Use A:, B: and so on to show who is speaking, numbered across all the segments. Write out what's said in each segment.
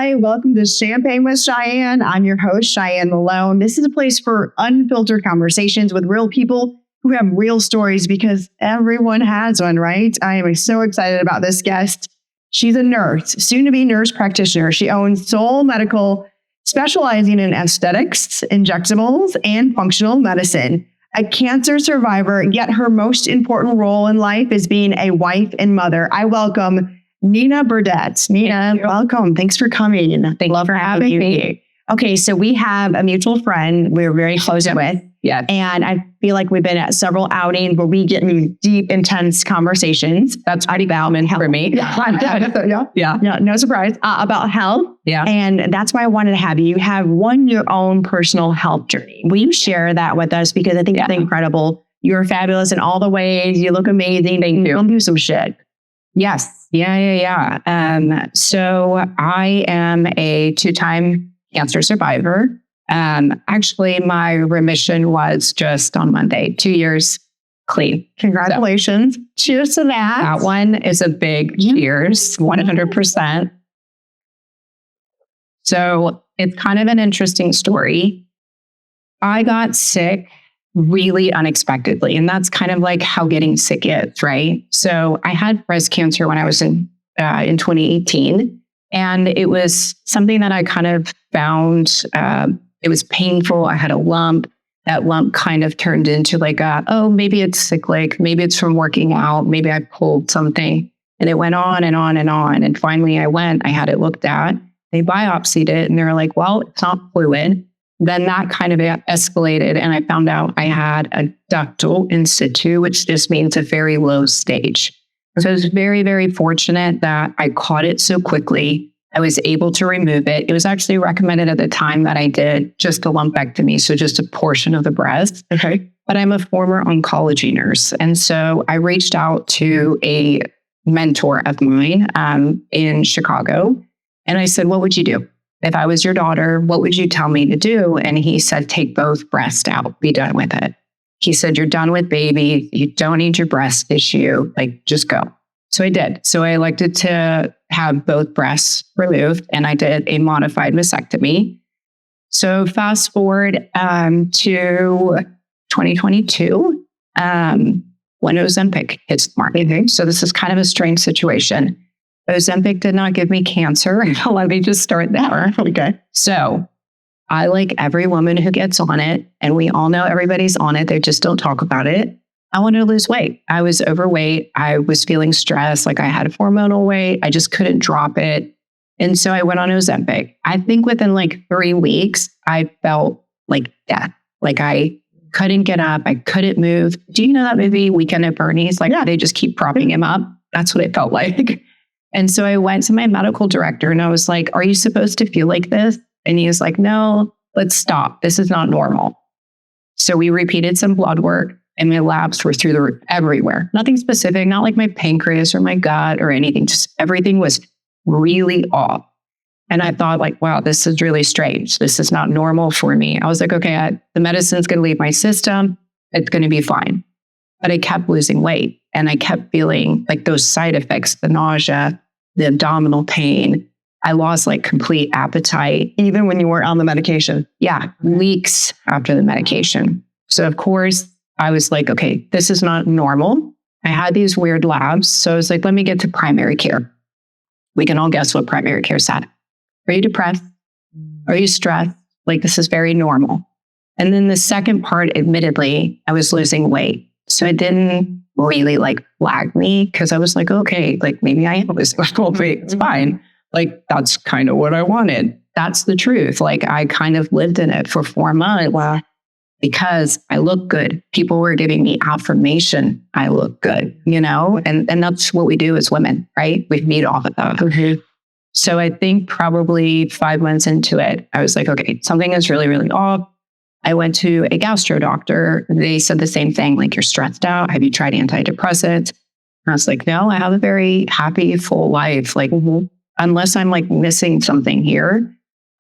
A: Hi, welcome to Champagne with Shyann. I'm your host, Shyann Malone. This is a place for unfiltered conversations with real people who have real stories because everyone has one, right? I am so excited about this guest. She's a nurse, soon-to-be nurse practitioner. She owns Soul Medical, specializing in aesthetics, injectables, and functional medicine. A cancer survivor, yet her most important role in life is being a wife and mother. I welcome Nina Burdett. Nina, welcome. Thanks for coming.
B: Thank you for having me.
A: Okay, so we have a mutual friend we're very close with.
B: Yeah.
A: And I feel like we've been at several outings where we get in deep, intense conversations.
B: That's pretty common for me.
A: Yeah, no surprise. About health.
B: Yeah.
A: And that's why I wanted to have you. You have your own personal health journey. Will you share that with us? Because I think it's incredible. You're fabulous in all the ways. You look amazing.
B: Thank you.
A: Don't do some shit.
B: Yes. Yeah. So I am a 2-time cancer survivor. Actually, my remission was just on Monday, 2 years clean.
A: Congratulations. So, cheers to that.
B: That one is a big cheers, 100%. So it's kind of an interesting story. I got sick really unexpectedly. And that's kind of like how getting sick is, right? So I had breast cancer when I was in 2018. And it was something that I kind of found, it was painful. I had a lump. That lump kind of turned into like maybe it's cyclic. Maybe it's from working out. Maybe I pulled something. And it went on and on and on. And finally I had it looked at. They biopsied it and they were like, well, it's not fluid. Then that kind of escalated and I found out I had a ductal in situ, which just means a very low stage. So I was very, very fortunate that I caught it so quickly. I was able to remove it. It was actually recommended at the time that I did just a lumpectomy, so just a portion of the breast.
A: Okay.
B: But I'm a former oncology nurse. And so I reached out to a mentor of mine in Chicago. And I said, what would you do? If I was your daughter, what would you tell me to do? And he said, take both breasts out, be done with it. He said, you're done with baby. You don't need your breast tissue. Like, just go. So I did. So I elected to have both breasts removed and I did a modified mastectomy. So fast forward to 2022, when Ozempic hits the market. So this is kind of a strange situation. Ozempic did not give me cancer. Let me just start there.
A: Okay.
B: So I, like every woman who gets on it, and we all know everybody's on it, they just don't talk about it. I wanted to lose weight. I was overweight. I was feeling stressed, like I had hormonal weight. I just couldn't drop it. And so I went on Ozempic. I think within like 3 weeks, I felt like death. Like I couldn't get up. I couldn't move. Do you know that movie Weekend at Bernie's? Like they just keep propping him up. That's what it felt like. And so I went to my medical director and I was like, are you supposed to feel like this? And he was like, no, let's stop. This is not normal. So we repeated some blood work and my labs were through the roof everywhere. Nothing specific, not like my pancreas or my gut or anything. Just everything was really off. And I thought like, wow, this is really strange. This is not normal for me. I was like, okay, the medicine's going to leave my system. It's going to be fine. But I kept losing weight and I kept feeling like those side effects, the nausea, the abdominal pain. I lost like complete appetite.
A: Even when you weren't on the medication?
B: Yeah, weeks after the medication. So of course, I was like, okay, this is not normal. I had these weird labs. So I was like, let me get to primary care. We can all guess what primary care said. Are you depressed? Are you stressed? Like, this is very normal. And then the second part, admittedly, I was losing weight. So it didn't really like flag me because I was like, okay, like maybe I am losing weight. It's fine. Like, that's kind of what I wanted. That's the truth. Like, I kind of lived in it for 4 months because I look good. People were giving me affirmation. I look good, and that's what we do as women, right? We feed off of that.
A: Mm-hmm.
B: So I think probably 5 months into it, I was like, okay, something is really, really off. I went to a gastro doctor. They said the same thing, like, you're stressed out. Have you tried antidepressants? And I was like, no, I have a very happy, full life. Like, unless I'm like missing something here,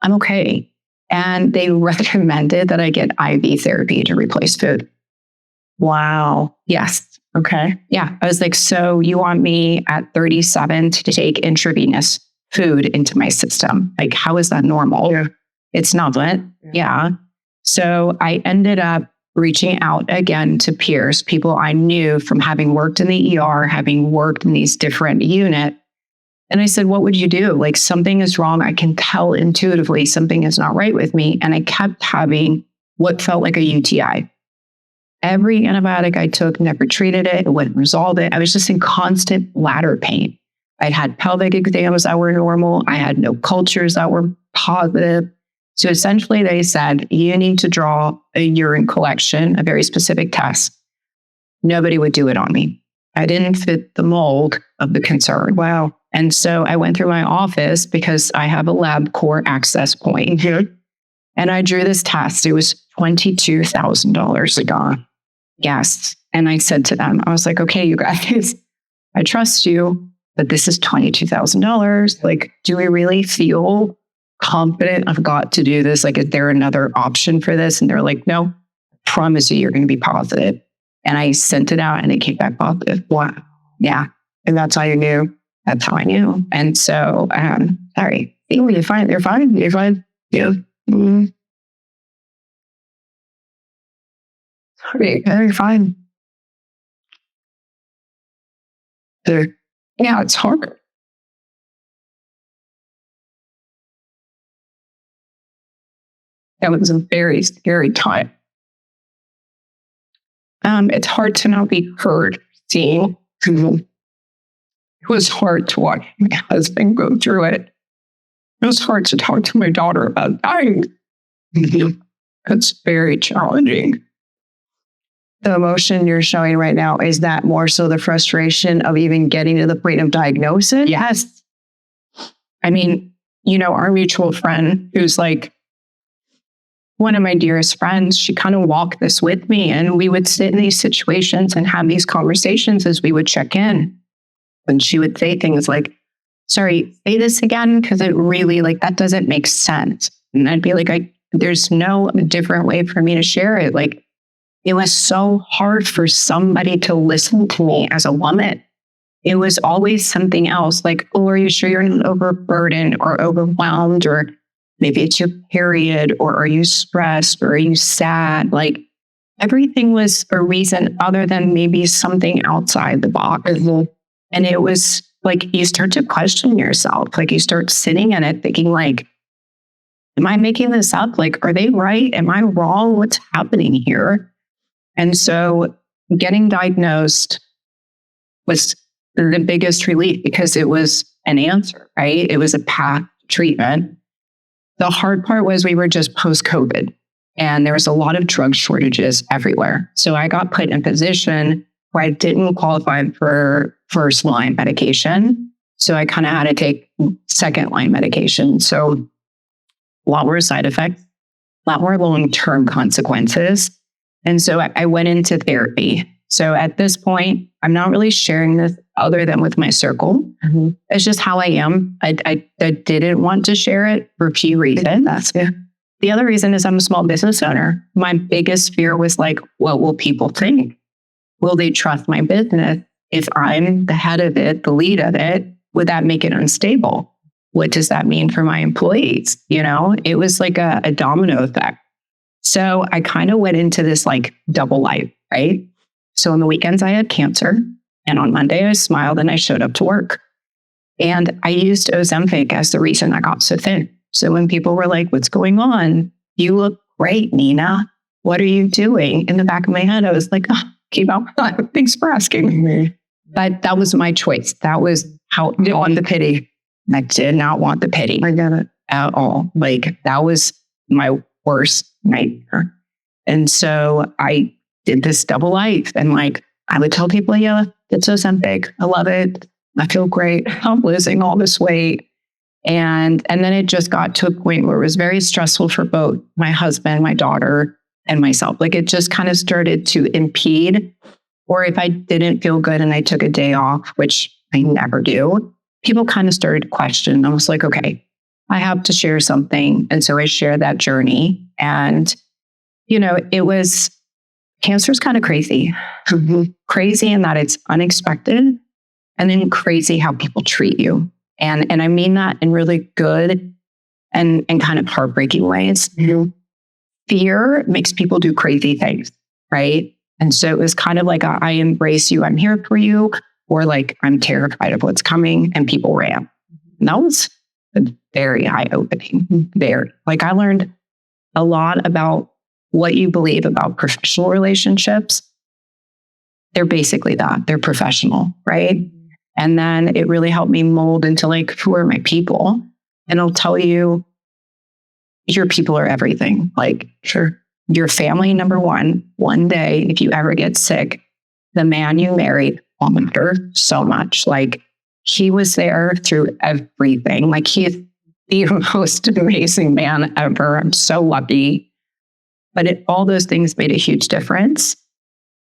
B: I'm okay. And they recommended that I get IV therapy to replace food.
A: Wow.
B: Yes.
A: Okay.
B: Yeah. I was like, so you want me at 37 to take intravenous food into my system. Like, how is that normal?
A: Yeah.
B: It's not. Yeah. So I ended up reaching out again to peers, people I knew from having worked in the ER, having worked in these different units. And I said, what would you do? Like, something is wrong. I can tell intuitively something is not right with me. And I kept having what felt like a UTI. Every antibiotic I took never treated it. It wouldn't resolve it. I was just in constant bladder pain. I'd had pelvic exams that were normal. I had no cultures that were positive. So essentially they said, you need to draw a urine collection, a very specific test. Nobody would do it on me. I didn't fit the mold of the concern.
A: Wow.
B: And so I went through my office because I have a LabCorp access point.
A: Mm-hmm.
B: And I drew this test. It was $22,000 a gone. Yes. And I said to them, I was like, okay, you guys, I trust you, but this is $22,000. Like, do we really feel confident I've got to do this? Like, is there another option for this? And they're like, no, I promise you, you're going to be positive. And I sent it out and it came back positive.
A: Wow.
B: Yeah.
A: And that's how you knew.
B: That's how I knew. And so, sorry.
A: Oh, you're fine. You're fine. You're fine. Yeah. Mm-hmm. Sorry. You're fine.
B: Yeah, it's hard. That was a very scary time. It's hard to not be heard, seen. It was hard to watch my husband go through it. It was hard to talk to my daughter about dying. It's very challenging.
A: The emotion you're showing right now, is that more so the frustration of even getting to the point of diagnosis?
B: Yes. I mean, our mutual friend who's like one of my dearest friends, she kind of walked this with me, and we would sit in these situations and have these conversations as we would check in. And she would say things like, sorry, say this again, because it really, that doesn't make sense. And I'd be like, there's no different way for me to share it. Like, it was so hard for somebody to listen to me as a woman. It was always something else, like, oh, are you sure you're not overburdened or overwhelmed? Or maybe it's your period, or are you stressed, or are you sad? Like, everything was a reason other than maybe something outside the box. And it was like, you start to question yourself. Like, you start sitting in it thinking, like, am I making this up? Like, are they right? Am I wrong? What's happening here? And so getting diagnosed was the biggest relief, because it was an answer, right? It was a path to treatment. The hard part was we were just post-COVID, and there was a lot of drug shortages everywhere. So I got put in a position where I didn't qualify for first-line medication. So I kind of had to take second-line medication. So a lot more side effects, a lot more long-term consequences. And so I went into therapy. So at this point, I'm not really sharing this other than with my circle.
A: Mm-hmm.
B: It's just how I am. I didn't want to share it for a few reasons.
A: Yeah.
B: The other reason is I'm a small business owner. My biggest fear was like, what will people think? Will they trust my business? If I'm the head of it, the lead of it, would that make it unstable? What does that mean for my employees? It was like a domino effect. So I kind of went into this like double life, right? So on the weekends I had cancer, and on Monday I smiled and I showed up to work. And I used Ozempic as the reason I got so thin. So when people were like, what's going on? You look great, Nina. What are you doing? In the back of my head, I was like, oh, keep out. Thanks for asking me. But that was my choice. That was how I didn't want the pity. I did not want the pity.
A: I get it.
B: At all. Like, that was my worst nightmare. And so I did this double life, and like, I would tell people, yeah, it's Ozempic. I love it. I feel great. I'm losing all this weight. And then it just got to a point where it was very stressful for both my husband, my daughter, and myself. Like, it just kind of started to impede. Or if I didn't feel good and I took a day off, which I never do, people kind of started to question. I was like, okay, I have to share something. And so I shared that journey. And, cancer is kind of crazy. Crazy in that it's unexpected, and then crazy how people treat you. And I mean that in really good and kind of heartbreaking ways. Fear makes people do crazy things, right? And so it was kind of like I embrace you, I'm here for you, or like I'm terrified of what's coming, and people ran. And that was very eye-opening. Very. Like, I learned a lot about what you believe about professional relationships. They're basically that. They're professional, right? And then it really helped me mold into like, who are my people? And I'll tell you, your people are everything. Like, sure, your family, number one. One day, if you ever get sick, the man you married will matter so much. Like, he was there through everything. Like, he is the most amazing man ever. I'm so lucky. But all those things made a huge difference.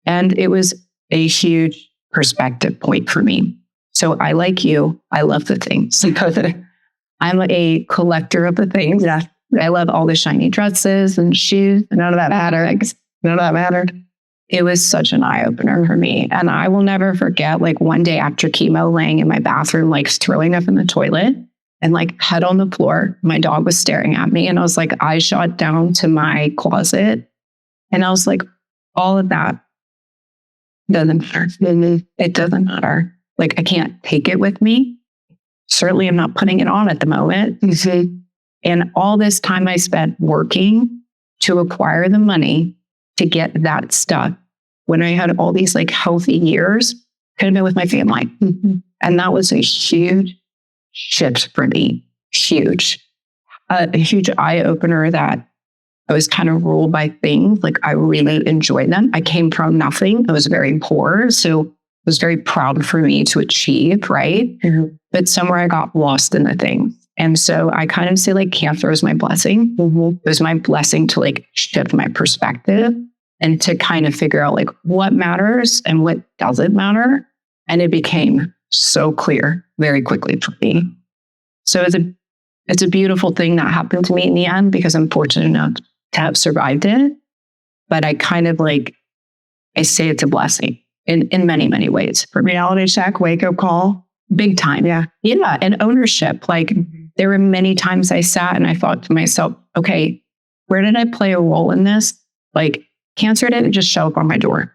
B: And it was a huge perspective point for me. So I, like you, I love the things. I'm a collector of the things. Yeah. I love all the shiny dresses and shoes. None of that mattered. None of that mattered. It was such an eye-opener for me. And I will never forget, like, one day after chemo, laying in my bathroom, like throwing up in the toilet and like head on the floor. My dog was staring at me, and I was like, eyes shot down to my closet. And I was like, all of that doesn't matter. It doesn't matter. Like, I can't take it with me. Certainly, I'm not putting it on at the moment. And all this time I spent working to acquire the money to get that stuff, when I had all these like healthy years, could have been with my family. And that was a huge shift for me. Huge. A huge eye-opener that I was kind of ruled by things. Like, I really enjoyed them. I came from nothing. I was very poor. So it was very proud for me to achieve, right? But somewhere I got lost in the things. And so I kind of say like cancer was my blessing. It was my blessing to like shift my perspective and to kind of figure out like what matters and what doesn't matter. And it became so clear very quickly for me. So it's a beautiful thing that happened to me in the end, because I'm fortunate enough to have survived it. But I kind of like, I say it's a blessing in many, many ways. For reality check, wake up call. Big time. Yeah. And ownership. Like, there were many times I sat and I thought to myself, okay, where did I play a role in this? Like, cancer didn't just show up on my door.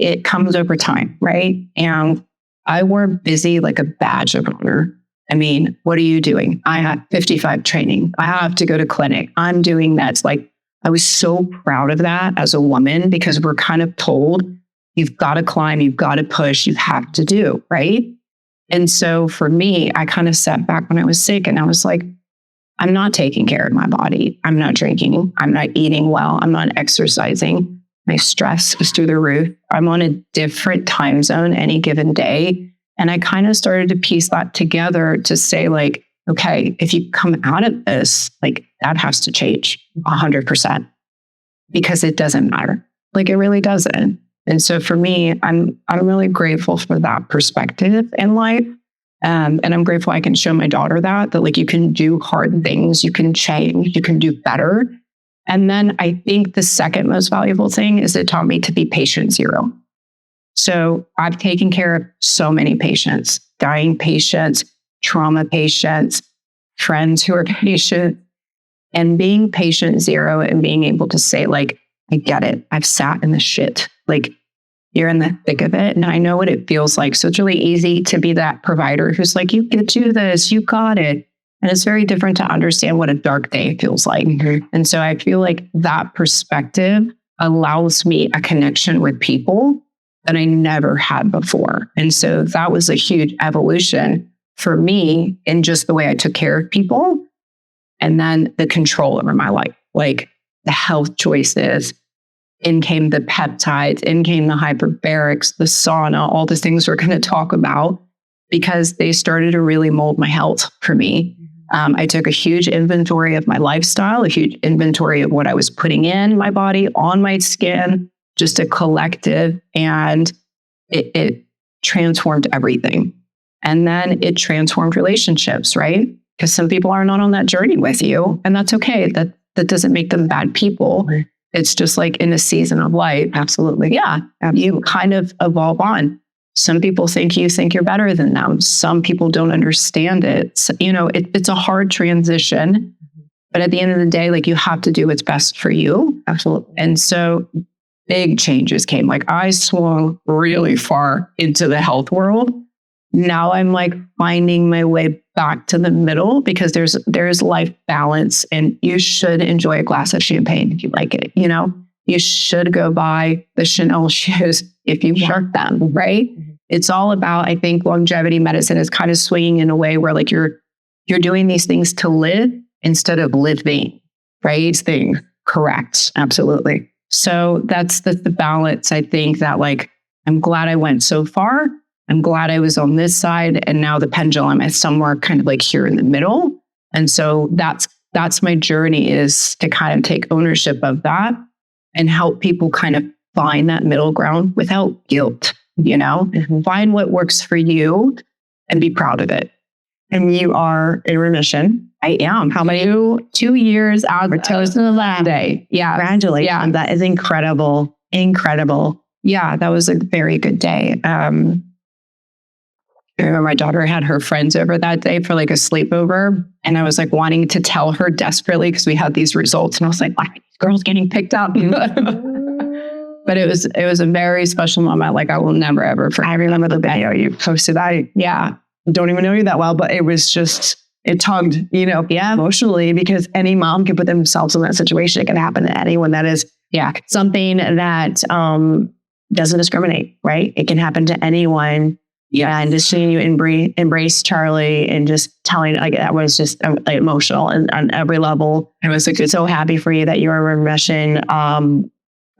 B: It comes over time, right? And I wore busy like a badge of honor. I mean, what are you doing? I had 55 training. I have to go to clinic. I'm doing that. It's like, I was so proud of that as a woman, because we're kind of told, you've got to climb, you've got to push, you have to do, right? And so for me, I kind of sat back when I was sick and I was like, I'm not taking care of my body. I'm not drinking. I'm not eating well. I'm not exercising. My stress is through the roof. I'm on a different time zone any given day. And I kind of started to piece that together to say like, okay, if you come out of this, like, that has to change 100%, because it doesn't matter. Like, it really doesn't. And so for me, I'm really grateful for that perspective in life. And I'm grateful I can show my daughter that like, you can do hard things, you can change, you can do better. And then I think the second most valuable thing is it taught me to be patient zero. So I've taken care of so many patients, dying patients, trauma patients, friends who are patient, and being patient zero and being able to say like, I get it. I've sat in the shit. Like, you're in the thick of it and I know what it feels like. So it's really easy to be that provider who's like, you can do this, you got it. And it's very different to understand what a dark day feels like. And so I feel like that perspective allows me a connection with people that I never had before. And so that was a huge evolution for me in just the way I took care of people. And then the control over my life, like the health choices. In came the peptides, in came the hyperbarics, the sauna, all the things we're going to talk about, because they started to really mold my health for me. I took a huge inventory of my lifestyle, a huge inventory of what I was putting in my body, on my skin, just a collective, and it transformed everything. And then it transformed relationships, right? Because some people are not on that journey with you, and that's okay. That doesn't make them bad people. It's just like in a season of life. Absolutely. Yeah. You kind of evolve on. Some people think you think you're better than them. Some people don't understand it. So, it's a hard transition, but at the end of the day, like you have to do what's best for you.
A: Absolutely.
B: And so big changes came. Like I swung really far into the health world. Now I'm like finding my way back to the middle because there's life balance, and you should enjoy a glass of champagne if you like it. You should go buy the Chanel shoes if you want them, right? It's all about, I think, longevity medicine is kind of swinging in a way where like you're doing these things to live instead of living, right? Thing. Correct. Absolutely. So that's the balance. I think that like, I'm glad I went so far. I'm glad I was on this side, and now the pendulum is somewhere kind of like here in the middle. And so that's my journey, is to kind of take ownership of that and help people kind of find that middle ground without guilt, find what works for you and be proud of it.
A: And you are in remission.
B: I am.
A: How many?
B: 2 years out.
A: We're toast in the lab day.
B: Yeah.
A: Congratulations.
B: Yeah.
A: That is incredible. Incredible.
B: Yeah. That was a very good day. I remember my daughter had her friends over that day for like a sleepover. And I was like wanting to tell her desperately because we had these results. And I was like, why are these girls getting picked up? But it was a very special moment. Like I will never ever forget.
A: I remember the video you posted. I don't even know you that well, but it was just, it tugged, emotionally, because any mom can put themselves in that situation. It can happen to anyone. That is something that doesn't discriminate, right? It can happen to anyone. Yeah. And just seeing you embrace Charlie and just telling, like, that was just emotional and on every level. I was so happy for you that you were in remission.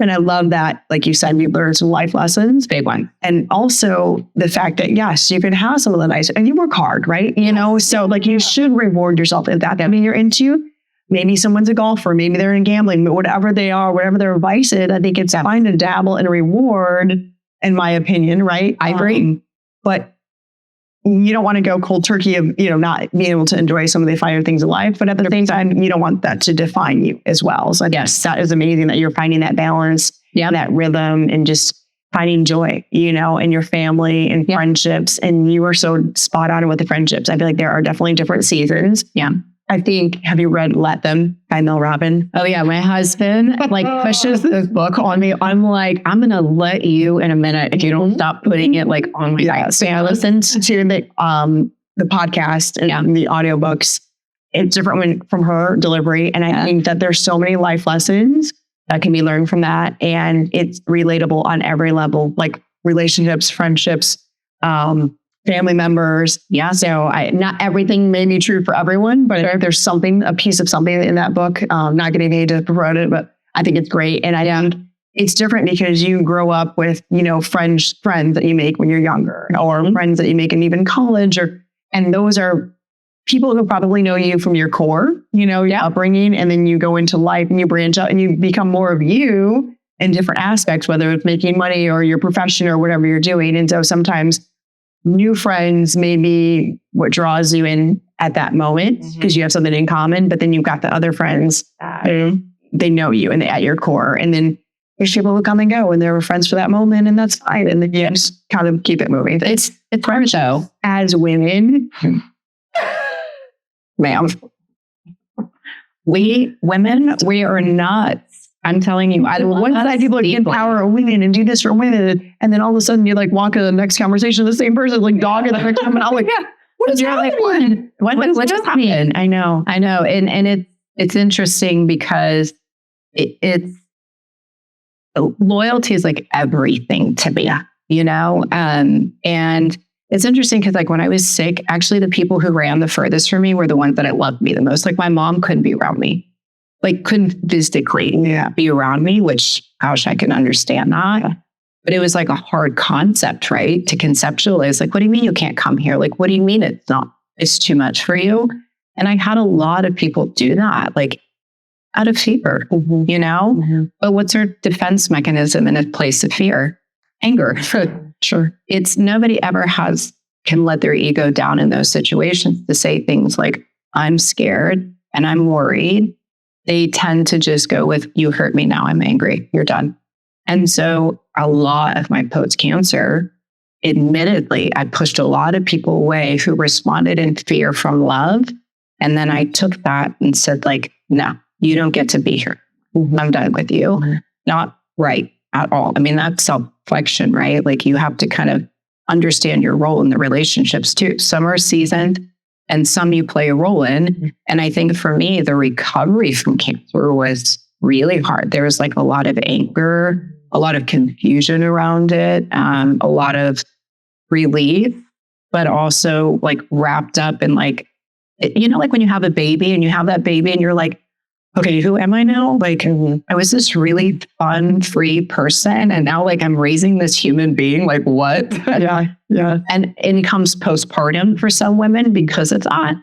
A: And I love that, like you said, you learned some life lessons, big one. And also the fact that, yes, you can have some of the nice, and you work hard, right? So like you should reward yourself if that. I mean, you're into, maybe someone's a golfer, maybe they're in gambling, but whatever they are, whatever their vice is, I think it's fine to dabble and reward, in my opinion, right?
B: I agree.
A: But you don't want to go cold turkey of, not being able to enjoy some of the finer things in life. But at the same time, you don't want that to define you as well. So yes, that is amazing that you're finding that balance, that rhythm, and just finding joy, in your family and friendships. And you are so spot on with the friendships. I feel like there are definitely different seasons.
B: Yeah.
A: I think, have you read Let Them by Mel Robbins?
B: Oh yeah. My husband like pushes this book on me. I'm like, I'm going to let you in a minute if you don't stop putting it like on my desk.
A: So I listened to the podcast and the audiobooks. It's different from her delivery. And I think that there's so many life lessons that can be learned from that. And it's relatable on every level, like relationships, friendships, family members. Yeah. So not everything may be true for everyone, but if there's a piece of something in that book, not getting paid to promote it, but I think it's great. And I think it's different because you grow up with, friends that you make when you're younger, or friends that you make in even college, and those are people who probably know you from your core, your upbringing. And then you go into life and you branch out and you become more of you in different aspects, whether it's making money or your profession or whatever you're doing. And so sometimes new friends may be what draws you in at that moment because you have something in common, but then you've got the other friends, they know you and they at your core. And then there's people who come and go and they're friends for that moment, and that's fine. And then you just kind of keep it moving. It's
B: hard though.
A: As women, ma'am, we are nuts. I'm telling you, one side people empower women and do this for women, and then all of a sudden you like walk into the next conversation, the same person like dog in the next time, and I'm like, what is happening?
B: What just happened?
A: I know,
B: and it's interesting because it's loyalty is like everything to me, and it's interesting because like when I was sick, actually the people who ran the furthest from me were the ones that loved me the most. Like my mom couldn't be around me. Like couldn't physically be around me, which, gosh, I can understand that. Yeah. But it was like a hard concept, right? To conceptualize, like, what do you mean you can't come here? Like, what do you mean it's too much for you? And I had a lot of people do that, like out of fear, But what's our defense mechanism in a place of fear? Anger. Sure. It's nobody ever can let their ego down in those situations to say things like, I'm scared and I'm worried. They tend to just go with, you hurt me, now I'm angry, you're done. And so a lot of my post-cancer admittedly, I pushed a lot of people away who responded in fear from love. And then I took that and said, like, no, you don't get to be here. I'm done with you. Not right at all. I mean, that's self-reflection, right? Like you have to kind of understand your role in the relationships too. Some are seasoned and some you play a role in. And I think for me, the recovery from cancer was really hard. There was like a lot of anger, a lot of confusion around it, a lot of relief, but also like wrapped up in like, you know, like when you have a baby and you have that baby and you're like, okay, who am I now? Like I was this really fun, free person. And now like I'm raising this human being, like what? Yeah. And it comes postpartum for some women because of that.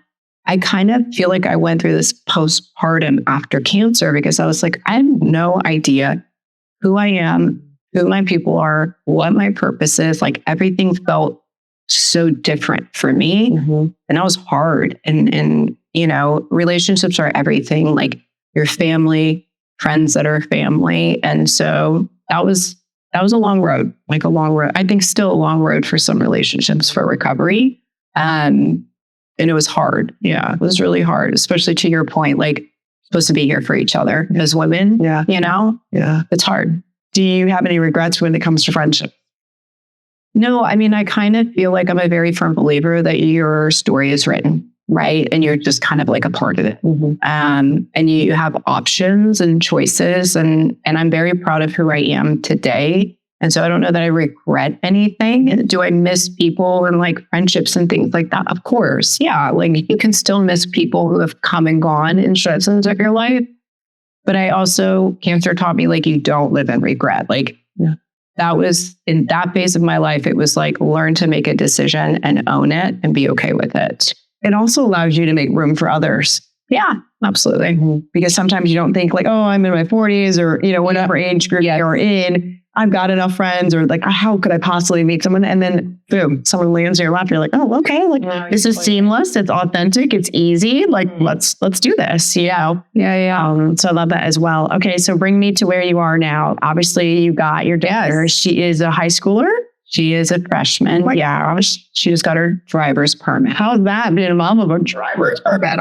B: I kind of feel like I went through this postpartum after cancer because I was like, I have no idea who I am, who my people are, what my purpose is. Like everything felt so different for me. And that was hard. And, you know, relationships are everything, like your family, friends that are family. And so that was a long road, like a long road. I think still a long road for some relationships for recovery. And it was hard. Yeah, it was really hard, especially to your point, like supposed to be here for each other as women. Yeah. You know? Yeah. It's hard.
A: Do you have any regrets when it comes to friendship?
B: No, I mean, I kind of feel like I'm a very firm believer that your story is written, right? And you're just kind of like a part of it. And you have options and choices. And I'm very proud of who I am today. And so I don't know that I regret anything. Do I miss people and like friendships and things like that? Of course. Yeah. Like you can still miss people who have come and gone in seasons of your life. But I also, cancer taught me like you don't live in regret. Like that was in that phase of my life, it was like learn to make a decision and own it and be okay with it.
A: It also allows you to make room for others.
B: Yeah, absolutely.
A: Because sometimes you don't think like, oh, I'm in my 40s or, you know, whatever age group you're in. I've got enough friends or like, how could I possibly meet someone? And then boom, someone lands in your lap. You're like, oh, okay. Like this is seamless. It's authentic. It's easy. Like, let's do this. Yeah. So I love that as well. Okay. So bring me to where you are now. Obviously you got your daughter. She is a high schooler.
B: She is a freshman.
A: Like,
B: yeah. She just got her driver's permit.
A: How's that being a mom of a driver's permit?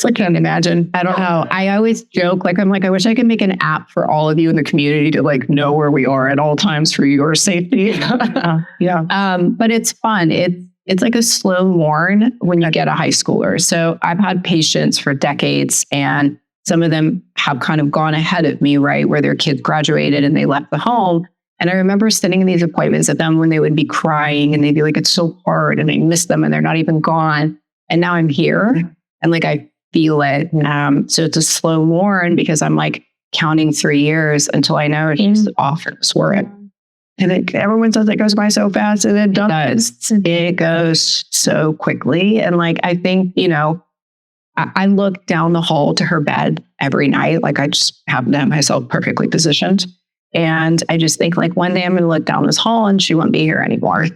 A: I can't imagine.
B: I don't know. I always joke, like, I'm like, I wish I could make an app for all of you in the community to like know where we are at all times for your safety. But it's fun. It's like a slow mourn when you get a high schooler. So I've had patients for decades and some of them have kind of gone ahead of me, right? Where their kids graduated and they left the home. And I remember sitting in these appointments with them when they would be crying and they'd be like, it's so hard and I miss them and they're not even gone. And now I'm here and like, I feel it. So it's a slow mourn because I'm like counting 3 years until I know she's off for it.
A: And everyone says it goes by so fast and it does.
B: It goes so quickly. And like, I think, you know, I look down the hall to her bed every night. Like I just happen to have myself perfectly positioned. And I just think like one day I'm going to look down this hall and she won't be here anymore.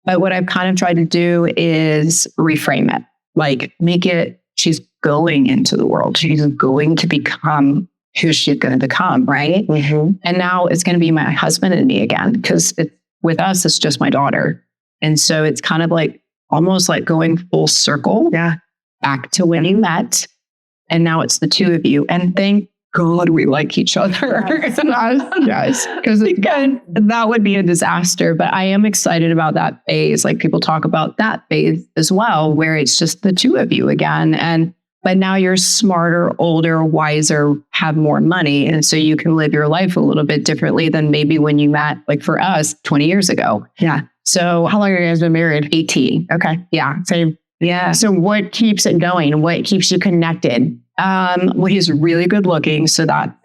B: But what I've kind of tried to do is reframe it, like make it, she's going into the world. She's going to become who she's going to become, right? And now it's going to be my husband and me again, because with us, it's just my daughter. And so it's kind of like almost like going full circle back to when you met. And now it's the two of you. And thank God we like each other. Yes, because that would be a disaster. But I am excited about that phase. Like people talk about that phase as well, where it's just the two of you again. But now you're smarter, older, wiser, have more money. And so you can live your life a little bit differently than maybe when you met, like for us, 20 years ago.
A: Yeah.
B: So
A: how long have you guys been married?
B: 18.
A: Okay.
B: Yeah.
A: Same.
B: Yeah.
A: So what keeps it going? What keeps you connected?
B: Well, he's really good looking. So that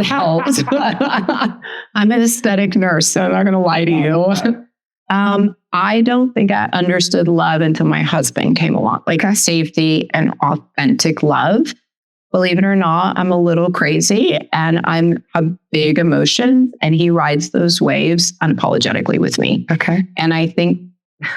B: helps. I'm an aesthetic nurse, so I'm not going to lie to you. I don't think I understood love until my husband came along, like safety and authentic love. Believe it or not, I'm a little crazy and I'm a big emotion and he rides those waves unapologetically with me.
A: Okay.
B: And I think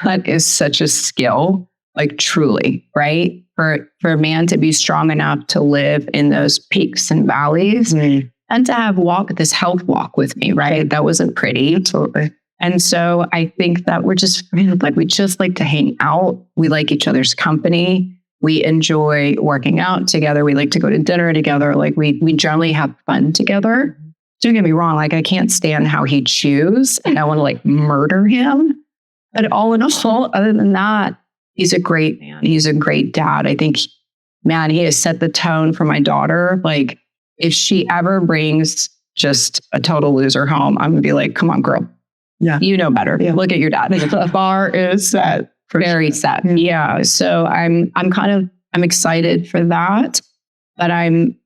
B: that is such a skill, like truly, right? For a man to be strong enough to live in those peaks and valleys and to have this health walk with me, right? That wasn't pretty.
A: Absolutely.
B: And so I think that we just like to hang out. We like each other's company. We enjoy working out together. We like to go to dinner together. Like we generally have fun together. Don't get me wrong. Like I can't stand how he chews and I want to like murder him. But all in all, other than that, he's a great man. He's a great dad. I think, man, he has set the tone for my daughter. Like if she ever brings just a total loser home, I'm going to be like, come on, girl.
A: Yeah.
B: You know better.
A: Yeah.
B: Look at your dad. The bar is set. Very set. Yeah. So I'm excited for that, but I'm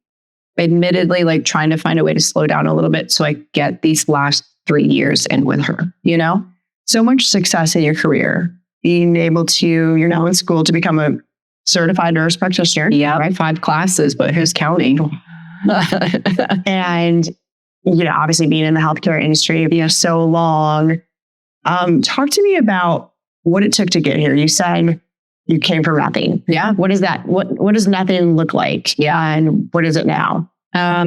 B: admittedly like trying to find a way to slow down a little bit so I get these last 3 years in with her, you know?
A: So much success in your career, being able to, you're now in school to become a certified nurse practitioner.
B: Yeah.
A: Right?
B: 5 classes, but who's counting?
A: And, obviously being in the healthcare industry for so long. Talk to me about what it took to get here. You said you came from nothing.
B: Yeah.
A: What is that? What does nothing look like?
B: Yeah.
A: And what is it now?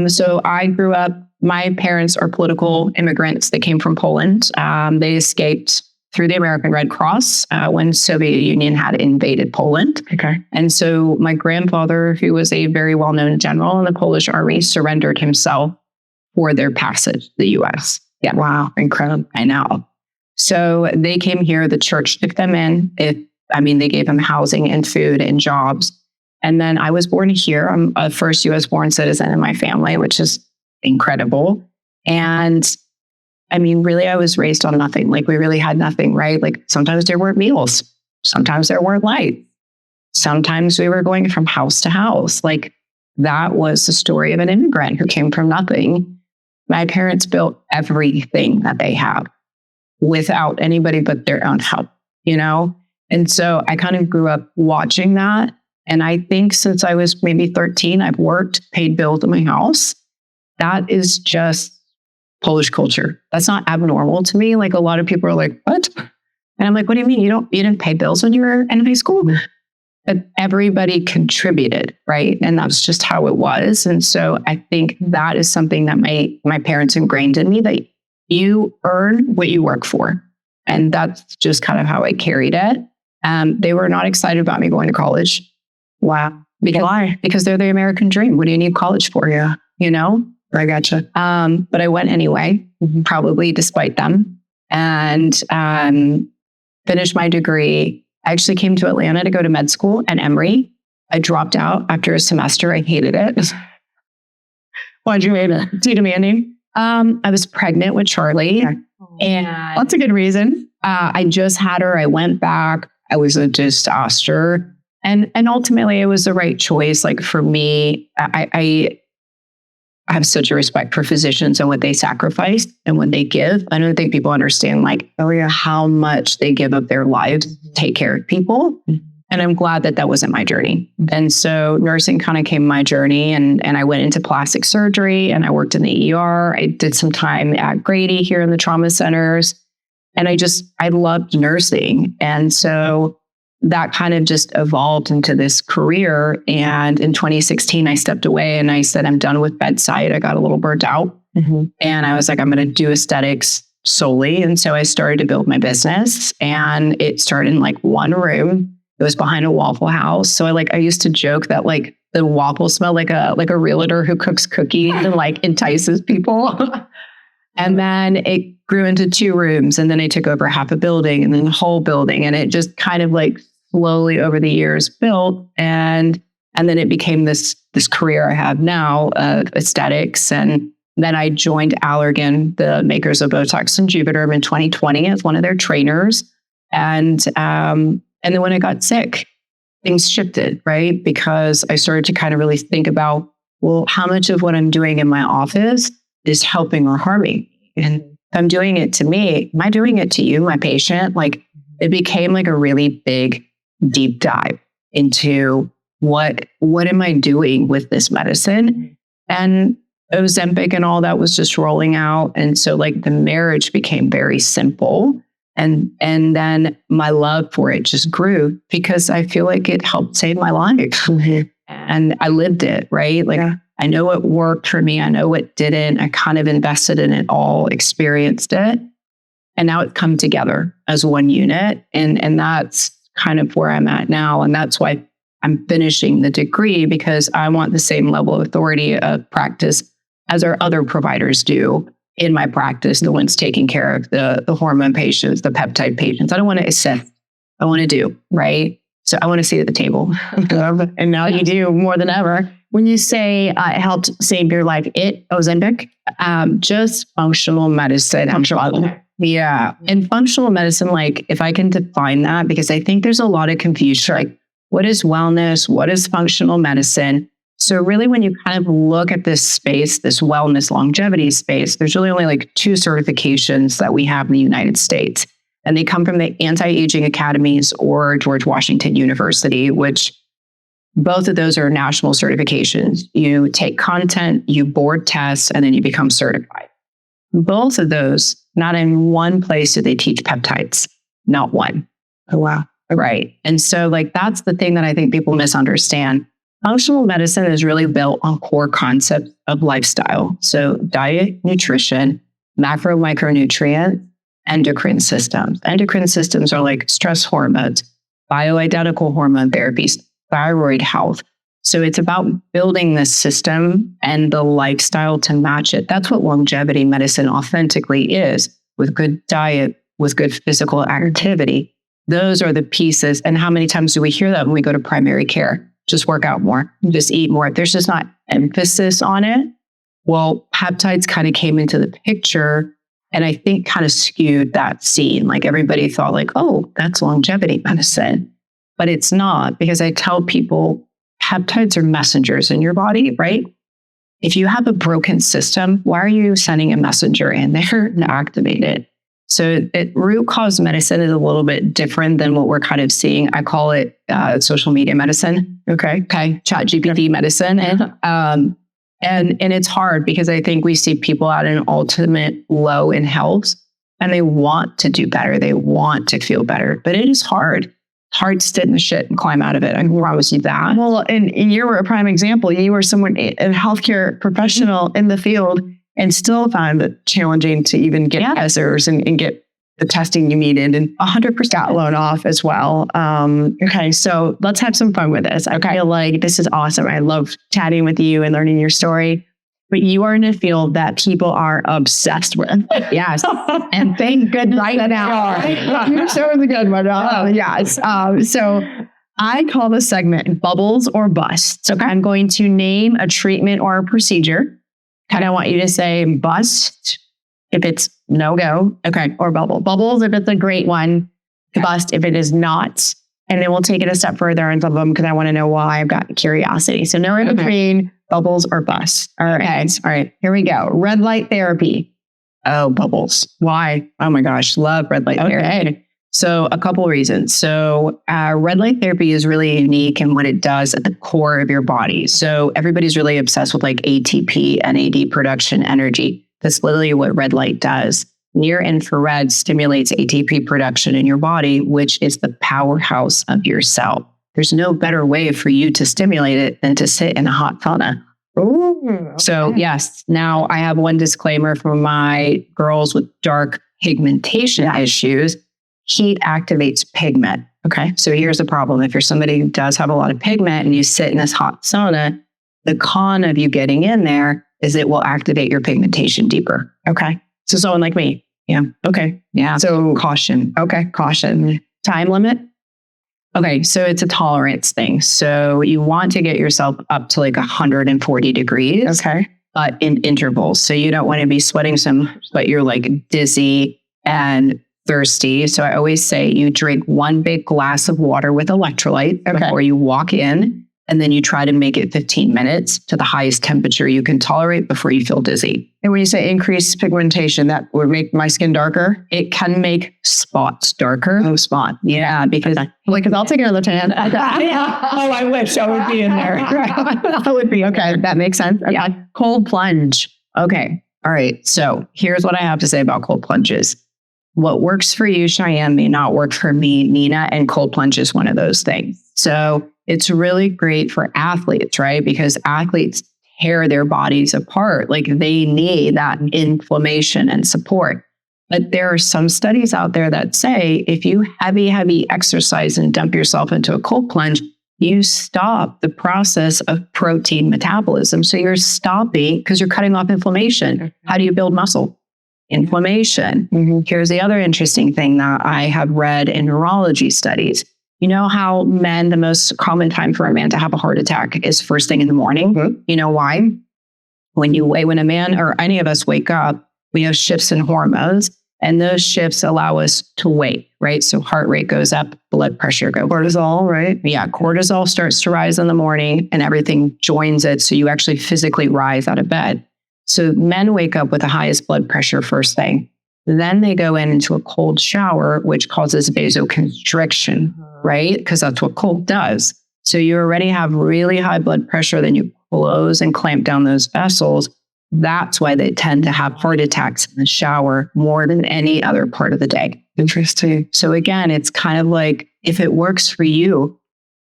B: So I grew up, my parents are political immigrants that came from Poland. They escaped through the American Red Cross when Soviet Union had invaded Poland.
A: Okay.
B: And so my grandfather, who was a very well-known general in the Polish army, surrendered himself for their passage to the U.S. Yeah.
A: Wow. Incredible.
B: I know. So they came here. The church took them in. They gave them housing and food and jobs. And then I was born here. I'm a first U.S. born citizen in my family, which is incredible. And really, I was raised on nothing. Like we really had nothing, right? Like sometimes there weren't meals. Sometimes there weren't lights. Sometimes we were going from house to house. Like that was the story of an immigrant who came from nothing. My parents built everything that they have without anybody but their own help, And so I kind of grew up watching that. And I think since I was maybe 13, I've worked, paid bills in my house. That is just Polish culture. That's not abnormal to me. Like a lot of people are like, what? And I'm like, what do you mean? You didn't pay bills when you were in high school? But everybody contributed, right? And that's just how it was. And so I think that is something that my parents ingrained in me, that you earn what you work for. And that's just kind of how I carried it. They were not excited about me going to college.
A: Wow.
B: Why? Because they're the American dream. What do you need college for?
A: Yeah. I gotcha.
B: But I went anyway, probably despite them, and finished my degree. I actually came to Atlanta to go to med school at Emory. I dropped out after a semester. I hated it.
A: Why'd you hate it? Too demanding?
B: I was pregnant with Charlie.
A: Okay.
B: And
A: that's a good reason.
B: I just had her. I went back. I was a disaster. And ultimately it was the right choice. Like for me, I have such a respect for physicians and what they sacrifice and what they give. I don't think people understand how much they give of their lives to take care of people. And I'm glad that wasn't my journey. And so nursing kind of came my journey, and I went into plastic surgery and I worked in the ER. I did some time at Grady here in the trauma centers, and I loved nursing. And so that kind of just evolved into this career. And in 2016, I stepped away and I said, I'm done with bedside. I got a little burnt out. And I was like, I'm going to do aesthetics solely. And so I started to build my business, and it started in like one room. It was behind a Waffle House. So I used to joke that like the waffles smell like a realtor who cooks cookies and like entices people. And then it grew into 2 rooms, and then I took over half a building and then the whole building. And it just kind of like slowly over the years built. And then it became this career I have now of aesthetics. And then I joined Allergan, the makers of Botox and Juvederm, in 2020 as one of their trainers. And then when I got sick, things shifted, right? Because I started to kind of really think about, well, how much of what I'm doing in my office is helping or harming? And if I'm doing it to me, am I doing it to you, my patient? Like it became like a really big, deep dive into what am I doing with this medicine? And Ozempic and all that was just rolling out. And so like the marriage became very simple. And then my love for it just grew because I feel like it helped save my life. And I lived it, right? Like I know what worked for me. I know what didn't. I kind of invested in it all, experienced it. And now it's come together as one unit. And that's kind of where I'm at now. And that's why I'm finishing the degree, because I want the same level of authority of practice as our other providers do in my practice, the ones taking care of the hormone patients, the peptide patients. I don't want to assist. I want to do, right? So I want to sit at the table.
A: And now you do more than ever. When you say it helped save your life, Ozempic?
B: Just functional medicine. Yeah. And functional medicine, like if I can define that, because I think there's a lot of confusion. Like, what is wellness? What is functional medicine? So really, when you kind of look at this space, this wellness longevity space, there's really only like 2 certifications that we have in the United States. And they come from the anti-aging academies or George Washington University, which both of those are national certifications. You take content, you board tests, and then you become certified. Both of those, not in one place do they teach peptides, not one.
A: Oh, wow.
B: Right. And so like, that's the thing that I think people misunderstand. Functional medicine is really built on core concepts of lifestyle. So diet, nutrition, macro, micronutrients, endocrine systems. Endocrine systems are like stress hormones, bioidentical hormone therapies, thyroid health. So it's about building the system and the lifestyle to match it. That's what longevity medicine authentically is, with good diet, with good physical activity. Those are the pieces. And how many times do we hear that when we go to primary care? Just work out more, just eat more. There's just not emphasis on it. Well, peptides kind of came into the picture, and I think kind of skewed that scene. Like everybody thought like, oh, that's longevity medicine. But it's not, because I tell people peptides are messengers in your body, right? If you have a broken system, why are you sending a messenger in there to activate it? So root cause medicine is a little bit different than what we're kind of seeing. I call it social media medicine. Okay. Chat GPT medicine. And it's hard, because I think we see people at an ultimate low in health, and they want to do better. They want to feel better, but it is hard. Hard to sit in the shit and climb out of it. I can promise you that.
A: Well, and you were a prime example. You were someone, a healthcare professional in the field, and still found it challenging to even get answers and get the testing you needed, and 100% got blown off as well. Okay, so let's have some fun with this. I feel like this is awesome. I love chatting with you and learning your story. But you are in a field that people are obsessed with.
B: Yes. And thank goodness
A: right now. You're so the good one. Yes. So I call this segment bubbles or busts. Okay. I'm going to name a treatment or a procedure. And I want you to say bust if it's no go. Okay. Or bubble. Bubbles if it's a great one. Bust if it is not. And then we'll take it a step further into them, because I want to know why. I've got curiosity. So no in between, bubbles or bust. All right. Okay. All right. Here we go. Red light therapy.
B: Oh, bubbles.
A: Why?
B: Oh my gosh. Love red light therapy. So a couple of reasons. So red light therapy is really unique in what it does at the core of your body. So everybody's really obsessed with like ATP, NAD production, energy. That's literally what red light does. Near infrared stimulates ATP production in your body, which is the powerhouse of your cell. There's no better way for you to stimulate it than to sit in a hot sauna.
A: Ooh, okay.
B: So yes, now I have one disclaimer for my girls with dark pigmentation issues. Heat activates pigment. Okay. So here's the problem. If you're somebody who does have a lot of pigment and you sit in this hot sauna, the con of you getting in there is it will activate your pigmentation deeper.
A: Okay. So someone like me.
B: Yeah.
A: Okay.
B: Yeah.
A: So
B: caution.
A: Okay. Caution. Time limit.
B: Okay. So it's a tolerance thing. So you want to get yourself up to like 140 degrees.
A: Okay.
B: But in intervals. So you don't want to be sweating but you're like dizzy and thirsty. So I always say you drink one big glass of water with electrolyte before you walk in. And then you try to make it 15 minutes to the highest temperature you can tolerate before you feel dizzy.
A: And when you say increased pigmentation, that would make my skin darker?
B: It can make spots darker.
A: Oh, spot.
B: Yeah, because
A: I'll take another tan.
B: Oh, I wish I would be in there.
A: I would be. Okay, that makes sense. Okay.
B: Yeah. Cold plunge. Okay. All right. So here's what I have to say about cold plunges. What works for you, Shyann, may not work for me, Nina, and cold plunge is one of those things. So it's really great for athletes, right? Because athletes tear their bodies apart. Like they need that inflammation and support. But there are some studies out there that say if you heavy exercise and dump yourself into a cold plunge, you stop the process of protein metabolism. So you're stopping because you're cutting off inflammation. How do you build muscle? Inflammation. Here's the other interesting thing that I have read in neurology studies. You know how the most common time for a man to have a heart attack is first thing in the morning? You know why? When a man or any of us wake up, we have shifts in hormones, and those shifts allow us to wait, right? So heart rate goes up, blood pressure goes up.
A: Cortisol, right?
B: Yeah, cortisol starts to rise in the morning and everything joins it. So you actually physically rise out of bed. So men wake up with the highest blood pressure first thing. Then they go into a cold shower, which causes vasoconstriction, right? Because that's what cold does. So you already have really high blood pressure, then you close and clamp down those vessels. That's why they tend to have heart attacks in the shower more than any other part of the day.
A: Interesting.
B: So again, it's kind of like, if it works for you,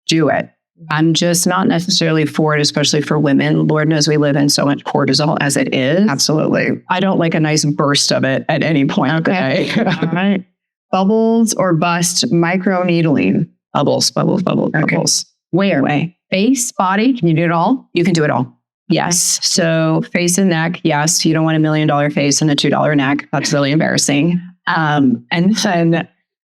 B: do it. I'm just not necessarily for it, especially for women. Lord knows we live in so much cortisol as it is.
A: Absolutely.
B: I don't like a nice burst of it at any point. Okay.
A: All right. Bubbles or bust microneedling?
B: Bubbles.
A: Okay. Where?
B: Way.
A: Face, body? Can you do it all?
B: You can do it all. Yes. So face and neck. Yes. You don't want $1 million face and a $2 neck. That's really embarrassing. And then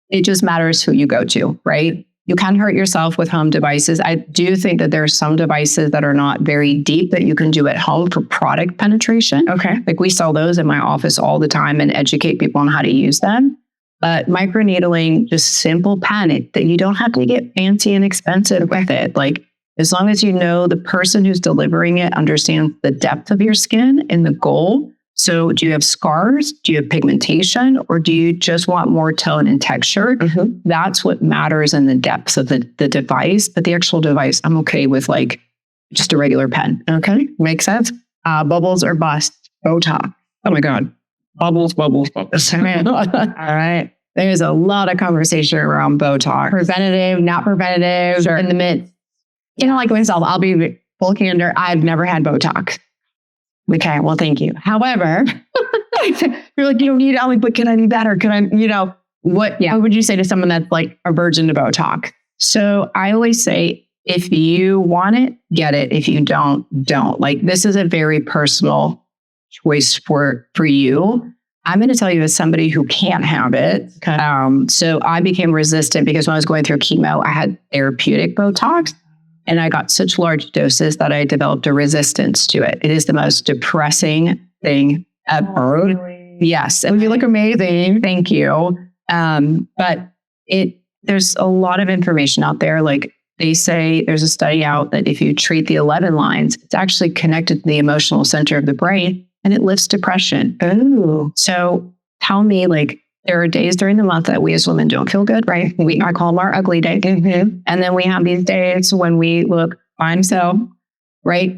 B: it just matters who you go to, right? You can hurt yourself with home devices. I do think that there are some devices that are not very deep that you can do at home for product penetration.
A: Okay.
B: Like we sell those in my office all the time and educate people on how to use them. But microneedling, just simple pen, that you don't have to get fancy and expensive with it. Like as long as you know the person who's delivering it understands the depth of your skin and the goal. So do you have scars? Do you have pigmentation? Or do you just want more tone and texture? That's what matters in the depth of the device. But the actual device, I'm okay with like just a regular pen.
A: Okay. Makes sense. Bubbles or bust? Botox.
B: Oh my God. Bubbles.
A: All right. There's a lot of conversation around Botox. Preventative, not preventative,
B: Sure.
A: in the midst. You know, like myself, I'll be full candor. I've never had Botox.
B: Okay, well, thank you.
A: However, you're like, you don't need it. I'm like, but can I need that? Or can I, what would you say to someone that's like a virgin to Botox?
B: So I always say, if you want it, get it. If you don't. Like, this is a very personal choice for you. I'm going to tell you as somebody who can't have it.
A: Okay.
B: So I became resistant because when I was going through chemo, I had therapeutic Botox. And I got such large doses that I developed a resistance to it. It is the most depressing thing ever.
A: Really?
B: Yes.
A: And you look amazing.
B: Thank you. But there's a lot of information out there. Like they say there's a study out that if you treat the 11 lines, it's actually connected to the emotional center of the brain and it lifts depression.
A: Oh.
B: So tell me, like, there are days during the month that we as women don't feel good, right? I call them our ugly days. And then we have these days when we look fine. So, right?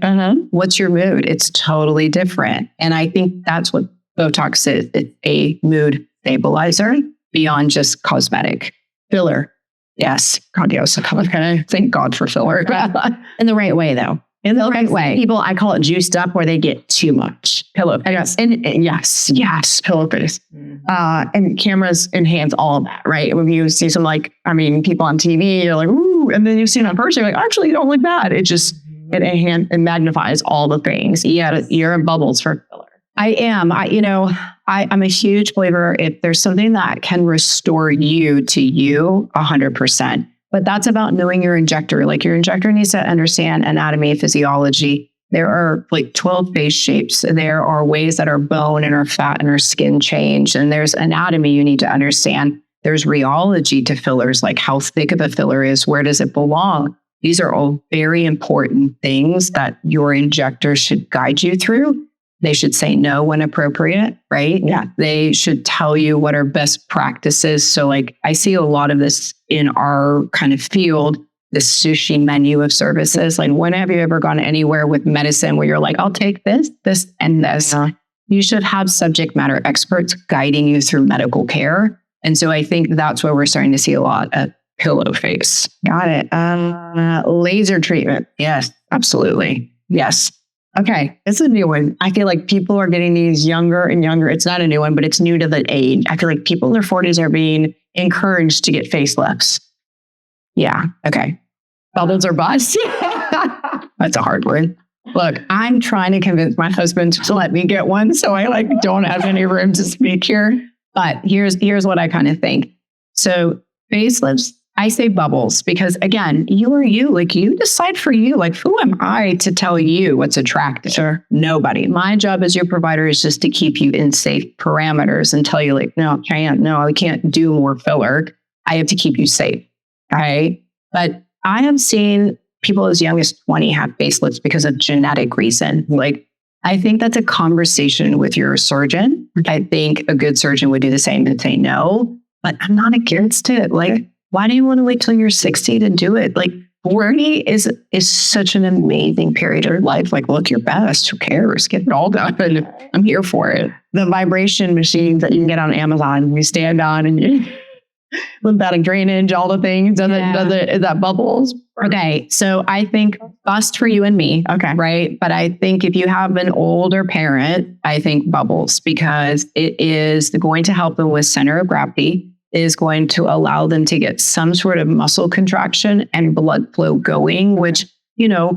B: What's your mood? It's totally different. And I think that's what Botox is. It's a mood stabilizer beyond just cosmetic.
A: Filler.
B: Yes. Grandiose. Okay. Thank God for filler.
A: In the right way, though. In the right way. People, I call it juiced up where they get too much.
B: Pillow face.
A: And yes, pillow face. And cameras enhance all of that, right? When you see some people on TV, you're like, ooh, and then you see it in person, you're like, actually, you don't look bad. It just, it magnifies all the things. Yeah, you're in bubbles for filler.
B: I am. I'm a huge believer if there's something that can restore you to you 100%. But that's about knowing your injector. Like your injector needs to understand anatomy, physiology. There are like 12 face shapes. There are ways that our bone and our fat and our skin change. And there's anatomy you need to understand. There's rheology to fillers, like how thick of a filler is, where does it belong? These are all very important things that your injector should guide you through. They should say no when appropriate, right?
A: Yeah.
B: They should tell you what are best practices. So like I see a lot of this in our kind of field, this sushi menu of services. Like when have you ever gone anywhere with medicine where you're like, I'll take this, this, and this?
A: Yeah.
B: You should have subject matter experts guiding you through medical care. And so I think that's where we're starting to see a lot of pillow face.
A: Got it. Laser treatment.
B: Yes, absolutely. Yes.
A: Okay, it's a new one. I feel like people are getting these younger and younger. It's not a new one, but it's new to the age. I feel like people in their 40s are being encouraged to get facelifts.
B: Yeah. Okay.
A: Bubbles or bust.
B: That's a hard word.
A: Look, I'm trying to convince my husband to let me get one, so I don't have any room to speak here.
B: But here's what I kind of think. So facelifts, I say bubbles because again, you are you. Like you decide for you. Like who am I to tell you what's attractive?
A: Sure.
B: Nobody. My job as your provider is just to keep you in safe parameters and tell you like, no, Shyann, no, I can't do more filler. I have to keep you safe. Okay. But I have seen people as young as 20 have facelifts because of genetic reason. Like I think that's a conversation with your surgeon. I think a good surgeon would do the same and say no, but I'm not against it. Like, why do you want to wait till you're 60 to do it? Like 40 is such an amazing period of your life. Like, look your best. Who cares? Get it all done. I'm here for it.
A: The vibration machines that you can get on Amazon, you stand on and you lymphatic drainage, all the things. Is that bubbles?
B: Okay. So I think bust for you and me.
A: Okay.
B: Right. But I think if you have an older parent, I think bubbles because it is going to help them with center of gravity. Is going to allow them to get some sort of muscle contraction and blood flow going, which,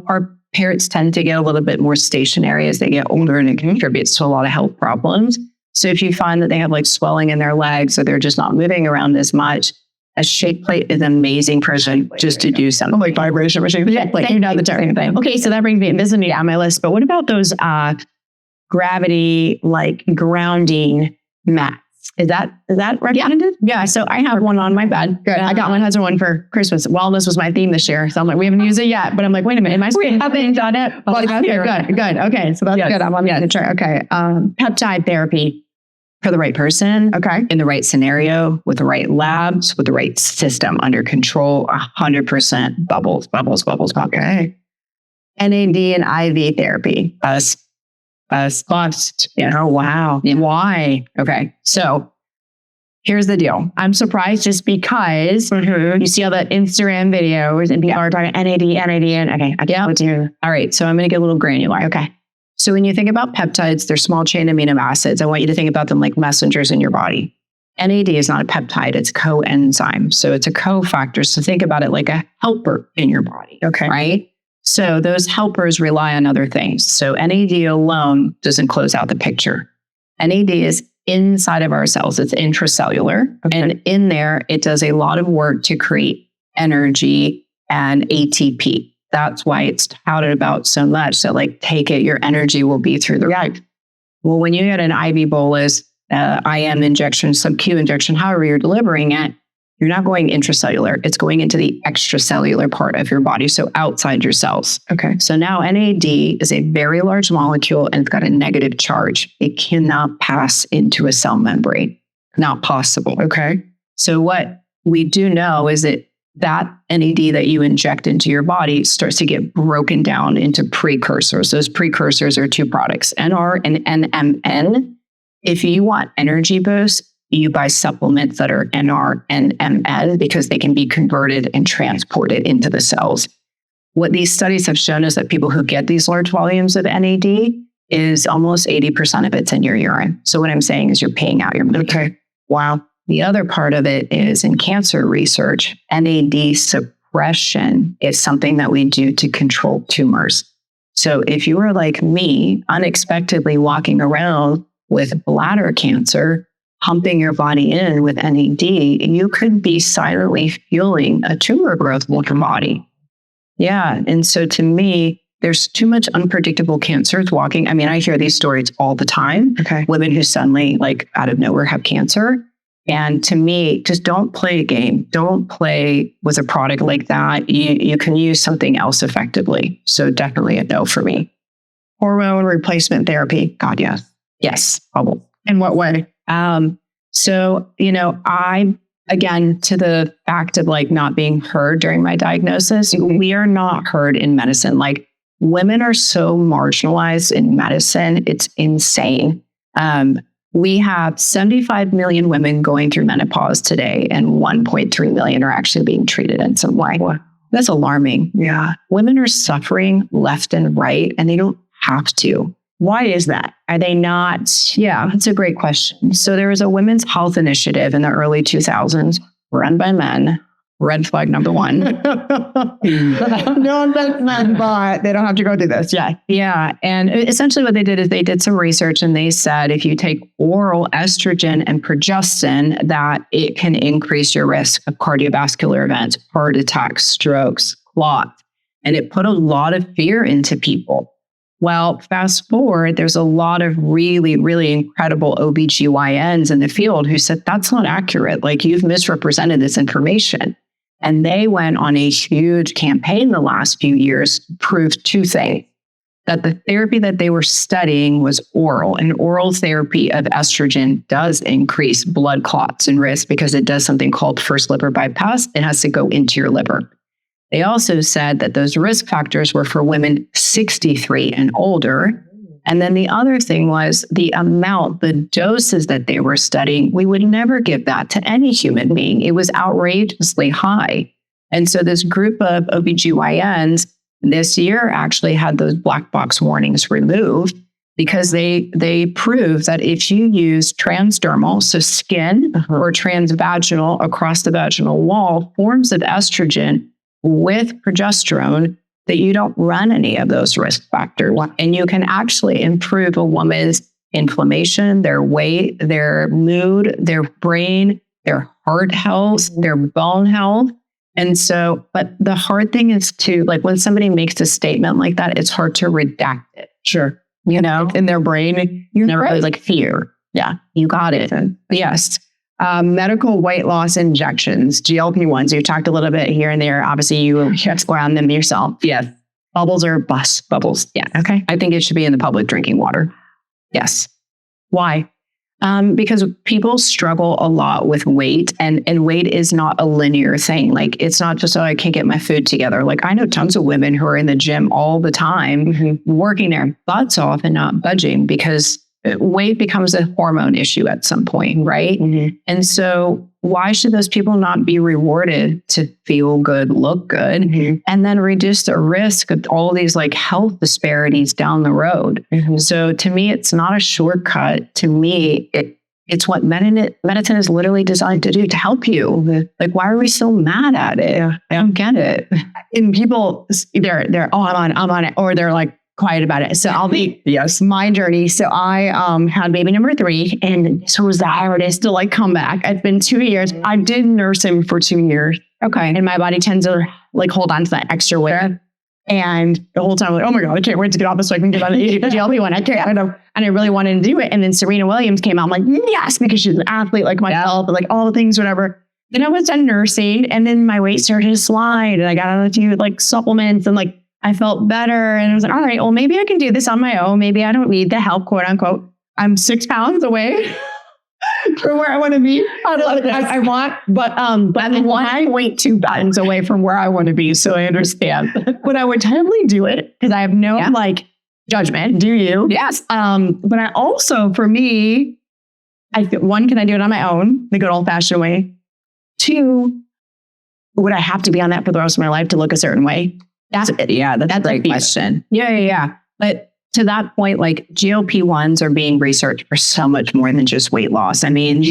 B: our parents tend to get a little bit more stationary as they get older and it contributes to a lot of health problems. So if you find that they have like swelling in their legs or they're just not moving around as much, a shake plate is amazing for them just to do something.
A: Like vibration machine. Yeah, like you know the term. Okay, so that brings me, this isn't on my list, but what about those gravity, like grounding mats? Is that recommended?
B: Yeah. So I have one on my bed.
A: Good. I got my husband one for Christmas. Wellness was my theme this year. So I'm like, we haven't used it yet, but I'm like, wait a minute.
B: We haven't done it.
A: Okay, good. Okay. So that's good. I'm on the try. Okay. Peptide therapy
B: for the right person.
A: Okay.
B: In the right scenario, with the right labs, with the right system under control, 100% bubbles.
A: Okay. NAD and IV therapy.
B: Bust.
A: Yeah. Oh, wow.
B: Yeah.
A: Why?
B: Okay. So here's the deal.
A: I'm surprised just because you see all the Instagram videos and people are talking NAD. And okay.
B: Yeah. All right. So I'm going to get a little granular.
A: Okay.
B: So when you think about peptides, they're small chain amino acids. I want you to think about them like messengers in your body. NAD is not a peptide. It's a coenzyme. So it's a cofactor. So think about it like a helper in your body.
A: Okay.
B: Right? So those helpers rely on other things. So NAD alone doesn't close out the picture. NAD is inside of our cells. It's intracellular. Okay. And in there, it does a lot of work to create energy and ATP. That's why it's touted about so much. So like, take it, your energy will be through the roof. Well, when you get an IV bolus, IM injection, sub-Q injection, however you're delivering it, you're not going intracellular. It's going into the extracellular part of your body, so outside your cells.
A: Okay.
B: So now NAD is a very large molecule and it's got a negative charge. It cannot pass into a cell membrane. Not possible.
A: Okay.
B: So what we do know is that NAD that you inject into your body starts to get broken down into precursors. Those precursors are two products, NR and NMN. If you want energy boost, you buy supplements that are NR and MN because they can be converted and transported into the cells. What these studies have shown is that people who get these large volumes of NAD is almost 80% of it's in your urine. So what I'm saying is you're paying out your money.
A: Okay.
B: Wow. The other part of it is in cancer research, NAD suppression is something that we do to control tumors. So if you were like me, unexpectedly walking around with bladder cancer, pumping your body in with NAD, you could be silently fueling a tumor growth in your body. Yeah. And so to me, there's too much unpredictable cancers walking. I mean, I hear these stories all the time.
A: Okay.
B: Women who suddenly, like out of nowhere, have cancer. And to me, just don't play a game. Don't play with a product like that. You can use something else effectively. So definitely a no for me.
A: Hormone replacement therapy.
B: God, yes. Yes. Bubble.
A: In what way?
B: So, I, again, to the fact of like not being heard during my diagnosis, we are not heard in medicine. Like women are so marginalized in medicine. It's insane. We have 75 million women going through menopause today, and 1.3 million are actually being treated in some way. That's alarming.
A: Yeah.
B: Women are suffering left and right, and they don't have to.
A: Why is that? Are they not?
B: Yeah, that's a great question. So there was a women's health initiative in the early 2000s run by men. Red flag number one.
A: No offense, men, but they don't have to go through this. Yeah.
B: Yeah. And essentially what they did is they did some research and they said if you take oral estrogen and progestin, that it can increase your risk of cardiovascular events, heart attacks, strokes, clots. And it put a lot of fear into people. Well, fast forward, there's a lot of really, really incredible OBGYNs in the field who said, that's not accurate. Like, you've misrepresented this information. And they went on a huge campaign the last few years to prove two things. That the therapy that they were studying was oral, and oral therapy of estrogen does increase blood clots and risk because it does something called first liver bypass. It has to go into your liver. They also said that those risk factors were for women 63 and older. And then the other thing was the amount, the doses that they were studying. We would never give that to any human being. It was outrageously high. And so this group of OBGYNs this year actually had those black box warnings removed because they proved that if you use transdermal, so skin or transvaginal across the vaginal wall, forms of estrogen with progesterone, that you don't run any of those risk factors. And you can actually improve a woman's inflammation, their weight, their mood, their brain, their heart health, their bone health. And so, but the hard thing is to, like, when somebody makes a statement like that, it's hard to redact it.
A: Sure.
B: You know,
A: In their brain,
B: you're never really like fear. Yeah, you got it. Yes.
A: Medical weight loss injections, GLP-1s. You talked a little bit here and there. Obviously, you explore on them yourself.
B: Yes.
A: Bubbles or bust?
B: Bubbles. Yeah.
A: Okay.
B: I think it should be in the public drinking water. Yes.
A: Why?
B: Because people struggle a lot with weight, and weight is not a linear thing. Like, it's not just, oh, I can't get my food together. Like, I know tons of women who are in the gym all the time, working their butts off and not budging because weight becomes a hormone issue at some point, right? And so why should those people not be rewarded to feel good, look good, and then reduce the risk of all these like health disparities down the road? So to me, it's not a shortcut. To me, it's what medicine is literally designed to do, to help you. Like, why are we so mad at it? I don't get it.
A: And people, they're oh, I'm on it, or they're like quiet about it. So I'll be, yes, my journey. So I had baby number 3, and so was the hardest to like come back. It's been 2 years. I did nurse him for 2 years.
B: Okay.
A: And my body tends to like hold on to that extra weight. And the whole time, I'm like, oh my God, I can't wait to get off this so I can get on the GLP-1. I can't. And I really wanted to do it. And then Serena Williams came out. I'm like, yes, because she's an athlete like myself, and like all the things, whatever. Then I was done nursing, and then my weight started to slide, and I got on a few like supplements, and like I felt better. And I was like, all right, well, maybe I can do this on my own. Maybe I don't need the help, quote unquote. I'm 6 pounds away from where I want to be. I want, but I wait 2 pounds away from where I want to be. So I understand. But I would totally do it because I have no like judgment. Do you?
B: Yes.
A: But I also, for me, one, can I do it on my own, the good old fashioned way? 2, would I have to be on that for the rest of my life to look a certain way?
B: That's a great question. Yeah. But to that point, like, GLP-1s are being researched for so much more than just weight loss. I mean,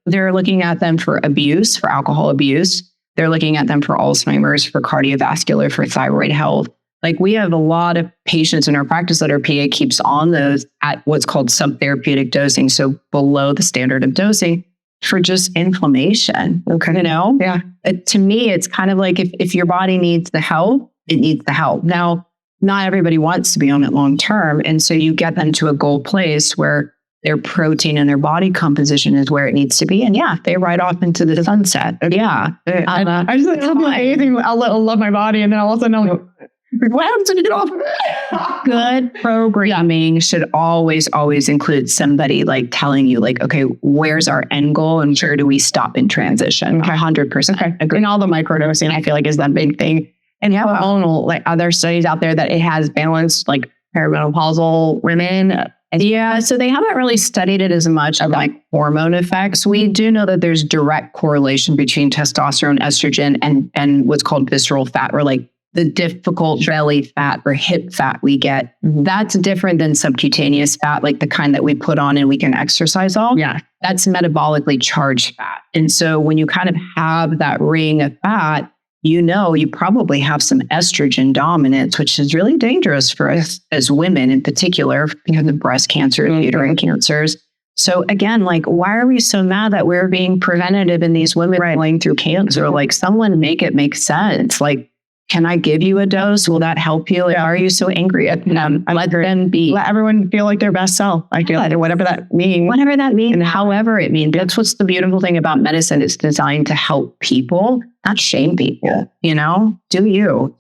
B: they're looking at them for abuse, for alcohol abuse. They're looking at them for Alzheimer's, for cardiovascular, for thyroid health. Like, we have a lot of patients in our practice that our PA keeps on those at what's called subtherapeutic dosing. So below the standard of dosing, for just inflammation. Okay. You know?
A: Yeah.
B: To me, it's kind of like if your body needs the help, it needs the help. Now, not everybody wants to be on it long term. And so you get them to a goal place where their protein and their body composition is where it needs to be. And they ride off into the sunset. Yeah.
A: I just love anything. I'll love my body. And then all of a sudden I'm like, what happens when you get off of it?
B: Good programming should always include somebody like telling you like, okay, where's our end goal and where do we stop in transition? 100%.
A: Okay. Agree. And all the microdosing, I feel like, is that big thing. And you have like other studies out there that it has balanced like perimenopausal women.
B: Yeah, so they haven't really studied it as much of like hormone effects. We do know that there's direct correlation between testosterone, estrogen, and what's called visceral fat, or like the difficult belly fat or hip fat we get, that's different than subcutaneous fat, like the kind that we put on and we can exercise off.
A: Yeah.
B: That's metabolically charged fat. And so when you kind of have that ring of fat, you know, you probably have some estrogen dominance, which is really dangerous for us as women in particular, because of breast cancer and uterine cancers. So again, like, why are we so mad that we're being preventative in these women going through cancer? Like, someone make it make sense. Like, can I give you a dose? Will that help you? Like, are you so angry at them? Let them be.
A: Let everyone feel like their best self. I feel like whatever that means.
B: Whatever that means, and however it means. That's what's the beautiful thing about medicine. It's designed to help people, not shame people. You know, do you.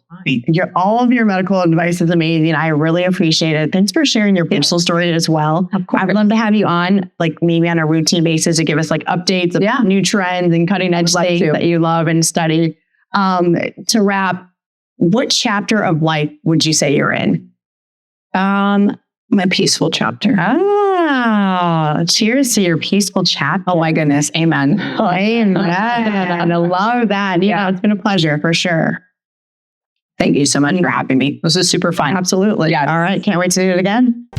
A: All of your medical advice is amazing. I really appreciate it. Thanks for sharing your personal story as well.
B: Of course.
A: I would love to have you on, like maybe on a routine basis, to give us like updates of new trends and cutting edge things that you love and study. To wrap, what chapter of life would you say you're in?
B: My peaceful chapter.
A: Cheers to your peaceful chapter.
B: Oh my goodness. Amen.
A: Oh, amen. I love that. Yeah, it's been a pleasure for sure.
B: Thank you so much for having me. This is super fun.
A: Absolutely.
B: Yeah.
A: All right. Can't wait to do it again.